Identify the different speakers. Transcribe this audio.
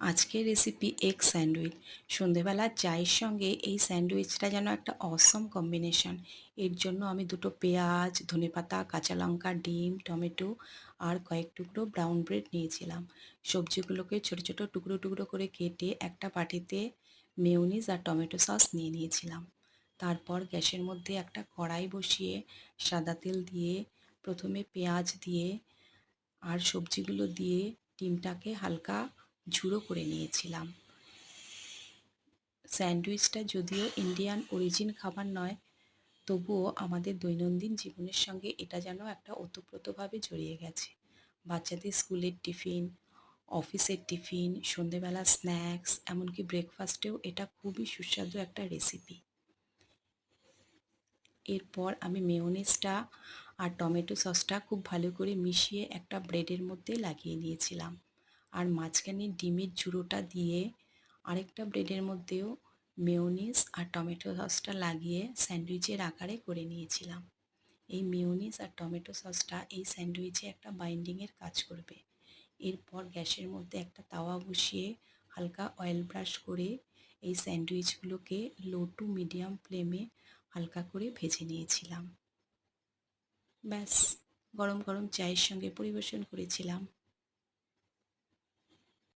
Speaker 1: আজকের recipe egg sandwich. সন্ধেবেলার চায়ের সঙ্গে এই স্যান্ডউইচটা যেন একটা অসম কম্বিনেশন। এর জন্য আমি দুটো পেঁয়াজ, ধনেপাতা, কাঁচা লঙ্কা, ডিম, টমেটো আর কয়েক টুকরো ব্রাউন ব্রেড নিয়েছিলাম। সবজিগুলোকে ছোটো ছোটো টুকরো টুকরো করে কেটে একটা বাটিতে মেয়োনিজ আর টমেটো সস নিয়ে নিয়েছিলাম। তারপর গ্যাসের মধ্যে একটা কড়াই বসিয়ে সাদা তেল দিয়ে প্রথমে পেঁয়াজ দিয়ে আর সবজিগুলো দিয়ে ডিমটাকে হালকা ঝুড়ো করে নিয়েছিলাম। স্যান্ডউইচটা যদিও ইন্ডিয়ান অরিজিন খাবার নয়, তবুও আমাদের দৈনন্দিন জীবনের সঙ্গে এটা যেন একটা ওতপ্রোতভাবে জড়িয়ে গেছে। বাচ্চাদের স্কুলের টিফিন, অফিসের টিফিন, সন্ধেবেলা স্ন্যাক্স, এমনকি ব্রেকফাস্টেও এটা খুবই সুস্বাদু একটা রেসিপি। এরপর আমি মেয়োনিজটা আর টমেটো সসটা খুব ভালো করে মিশিয়ে একটা ব্রেডের মধ্যে লাগিয়ে নিয়েছিলাম। আর মাঝখানে ডিমের ঝুড়োটা দিয়ে আরেকটা ব্রেডের মধ্যেও মেয়োনিজ আর টমেটো সসটা লাগিয়ে স্যান্ডউইচের আকারে করে নিয়েছিলাম। এই মেয়োনিজ আর টমেটো সসটা এই স্যান্ডউইচে একটা বাইন্ডিংয়ের কাজ করবে। এরপর গ্যাসের মধ্যে একটা তাওয়া বসিয়ে হালকা অয়েল ব্রাশ করে এই স্যান্ডউইচগুলোকে লো টু মিডিয়াম ফ্লেমে হালকা করে ভেজে নিয়েছিলাম। ব্যাস, গরম গরম চায়ের সঙ্গে পরিবেশন করেছিলাম।